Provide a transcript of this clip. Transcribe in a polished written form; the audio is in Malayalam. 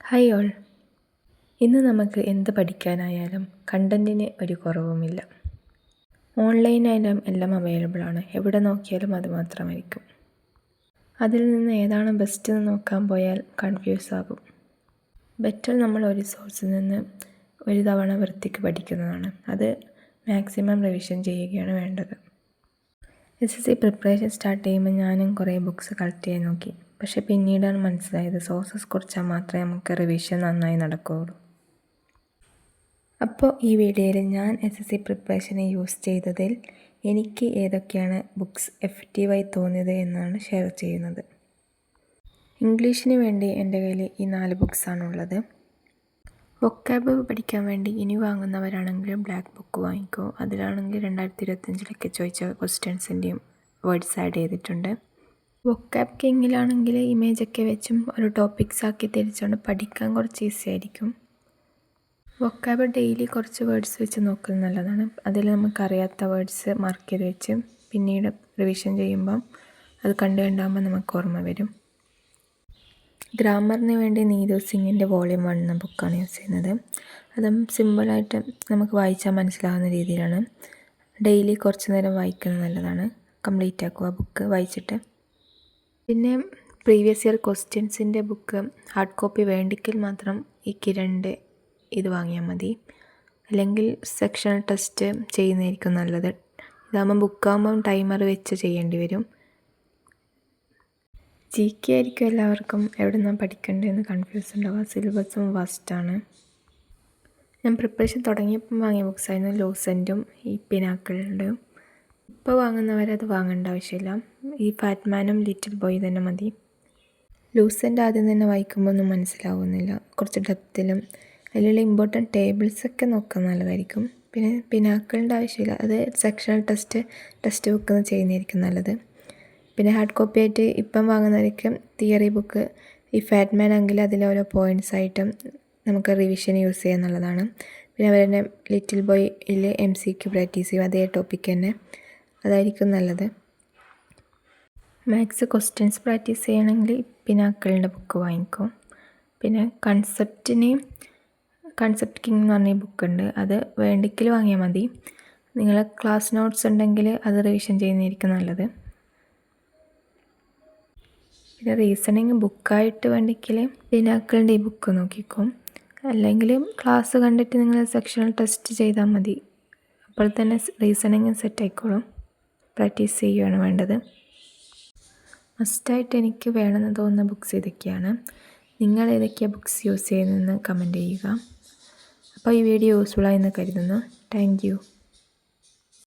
Hi all. ഇന്ന് നമുക്ക് എന്ത് പഠിക്കാനായാലും കണ്ടൻറ്റിന് ഒരു കുറവുമില്ല. ഓൺലൈനായാലും എല്ലാം അവൈലബിളാണ്. എവിടെ നോക്കിയാലും അത് മാത്രമായിരിക്കും. അതിൽ നിന്ന് ഏതാണ് ബെസ്റ്റ് എന്ന് നോക്കാൻ പോയാൽ കൺഫ്യൂസ് ആകും. ബെറ്റർ നമ്മൾ ഒരു സോഴ്സിൽ നിന്ന് ഒരു തവണ വൃത്തിക്ക് പഠിക്കുന്നതാണ്. അത് മാക്സിമം റിവിഷൻ ചെയ്യുകയാണ് വേണ്ടത്. SSC പ്രിപ്പറേഷൻ സ്റ്റാർട്ട് ചെയ്യുമ്പോൾ ഞാനും കുറേ ബുക്സ് കളക്ട് ചെയ്യാൻ നോക്കി. പക്ഷെ പിന്നീടാണ് മനസ്സിലായത് സോഴ്സസ് കുറച്ചാൽ മാത്രമേ നമുക്ക് റിവിഷൻ നന്നായി നടക്കുകയുള്ളൂ. അപ്പോൾ ഈ വീഡിയോയിൽ ഞാൻ SSC പ്രിപ്പറേഷന് യൂസ് ചെയ്തതിൽ എനിക്ക് ഏതൊക്കെയാണ് ബുക്സ് എഫക്റ്റീവായി തോന്നിയത് എന്നാണ് ഷെയർ ചെയ്യുന്നത്. ഇംഗ്ലീഷിന് വേണ്ടി എൻ്റെ കയ്യിൽ ഈ 4 ബുക്സാണുള്ളത്. വൊക്കാബ് പഠിക്കാൻ വേണ്ടി ഇനി വാങ്ങുന്നവരാണെങ്കിൽ ബ്ലാക്ക് ബുക്ക് വാങ്ങിക്കോ. അതിലാണെങ്കിൽ 2025 ചോദിച്ച ക്വസ്റ്റ്യൻസിൻ്റെയും വേർഡ്സ് ആഡ് ചെയ്തിട്ടുണ്ട്. വൊക്കാബ് കിങ്ങിലാണെങ്കിൽ ഇമേജൊക്കെ വെച്ചും ഒരു ടോപ്പിക്സ് ആക്കി തിരിച്ചുകൊണ്ട് പഠിക്കാൻ കുറച്ച് ഈസി ആയിരിക്കും. വൊക്കാബ് ഡെയിലി കുറച്ച് വേർഡ്സ് വെച്ച് നോക്കുന്നത് നല്ലതാണ്. അതിൽ നമുക്കറിയാത്ത വേർഡ്സ് മാർക്ക് ചെയ്ത് വെച്ച് പിന്നീട് റിവിഷൻ ചെയ്യുമ്പം അത് കണ്ടുണ്ടാകുമ്പോൾ നമുക്ക് ഓർമ്മ വരും. ഗ്രാമറിന് വേണ്ടി നീതു സിംഗിൻ്റെ വോളിയം 1 എന്ന ബുക്കാണ് യൂസ് ചെയ്യുന്നത്. അതും സിമ്പിളായിട്ട് നമുക്ക് വായിച്ചാൽ മനസ്സിലാകുന്ന രീതിയിലാണ്. ഡെയിലി കുറച്ച് നേരം വായിക്കുന്നത് നല്ലതാണ്. കംപ്ലീറ്റ് ആക്കുക ബുക്ക് വായിച്ചിട്ട്. പിന്നെ പ്രീവിയസ് ഇയർ ക്വസ്റ്റ്യൻസിൻ്റെ ബുക്ക് ഹാർഡ് കോപ്പി വേണ്ടിക്കൽ മാത്രം ഈ കിരണിൻ്റെ ഇത് വാങ്ങിയാൽ മതി. അല്ലെങ്കിൽ സെക്ഷണൽ ടെസ്റ്റ് ചെയ്യുന്നതായിരിക്കും നല്ലത്. ഇതാകുമ്പം ബുക്കാകുമ്പം ടൈമർ വെച്ച് ചെയ്യേണ്ടി വരും. GK ആയിരിക്കും എല്ലാവർക്കും എവിടെ നിന്നാണ് പഠിക്കേണ്ടതെന്ന് കൺഫ്യൂസ് ഉണ്ടാവുക. സിലബസും വാസ്റ്റാണ്. ഞാൻ പ്രിപ്പറേഷൻ തുടങ്ങിയപ്പം വാങ്ങിയ ബുക്സായിരുന്നു ലൂസൻറ്റും ഈ പിനാക്കിളും. ഇപ്പോൾ വാങ്ങുന്നവരത് വാങ്ങേണ്ട ആവശ്യമില്ല. ഈ ഫാറ്റ്മാനും ലിറ്റിൽ ബോയ് തന്നെ മതി. ലൂസൻ്റ് ആദ്യം തന്നെ വായിക്കുമ്പോൾ ഒന്നും മനസ്സിലാവുന്നില്ല. കുറച്ച് ഡെപ്തിലും അതിലുള്ള ഇമ്പോർട്ടൻറ്റ് ടേബിൾസൊക്കെ നോക്കാൻ നല്ലതായിരിക്കും. പിന്നെ പിനാക്കിളിൻ്റെ ആവശ്യമില്ല. അത് സെക്ഷണൽ ടെക്സ്റ്റ് ബുക്ക് ചെയ്യുന്നതായിരിക്കും നല്ലത്. പിന്നെ ഹാർഡ് കോപ്പി ആയിട്ട് ഇപ്പം വാങ്ങുന്നതായിരിക്കും തിയറി ബുക്ക്. ഈ ഫാറ്റ്മാൻ ആണെങ്കിൽ അതിലോരോ പോയിൻറ്റ്സ് ആയിട്ടും നമുക്ക് റിവിഷൻ യൂസ് ചെയ്യാൻ നല്ലതാണ്. പിന്നെ അവർ തന്നെ ലിറ്റിൽ ബോയിൽ MCQ പ്രാക്ടീസ് ചെയ്യും. അതേ ടോപ്പിക്ക് തന്നെ, അതായിരിക്കും നല്ലത്. മാത്സ് ക്വസ്റ്റ്യൻസ് പ്രാക്ടീസ് ചെയ്യണമെങ്കിൽ പിനാക്കിളിൻ്റെ ബുക്ക് വാങ്ങിക്കും. പിന്നെ കൺസെപ്റ്റ് കിങ് എന്ന് പറഞ്ഞ ബുക്കുണ്ട്. അത് വേണ്ടിക്കൽ വാങ്ങിയാൽ മതി. നിങ്ങൾ ക്ലാസ് നോട്ട്സ് ഉണ്ടെങ്കിൽ അത് റിവിഷൻ ചെയ്യുന്നതായിരിക്കും നല്ലത്. പിന്നെ റീസണിങ് ബുക്കായിട്ട് വേണ്ടിക്കൽ പിനാക്കിളിൻ്റെ ഈ ബുക്ക് നോക്കിക്കും. അല്ലെങ്കിൽ ക്ലാസ് കണ്ടിട്ട് നിങ്ങൾ സെക്ഷണൽ ടെസ്റ്റ് ചെയ്താൽ മതി. അപ്പോൾ തന്നെ റീസണിങ് സെറ്റ് ആയിക്കോളും. പ്രാക്ടീസ് ചെയ്യുകയാണ് വേണ്ടത്. മസ്റ്റായിട്ട് എനിക്ക് വേണമെന്ന് തോന്നുന്ന ബുക്സ് ഇതൊക്കെയാണ്. നിങ്ങൾ ഏതൊക്കെയാണ് ബുക്സ് യൂസ് ചെയ്യുന്നതെന്ന് കമൻറ്റ് ചെയ്യുക. അപ്പോൾ ഈ വീഡിയോ യൂസ്ഫുള്ളായെന്ന് കരുതുന്നു. Thank you.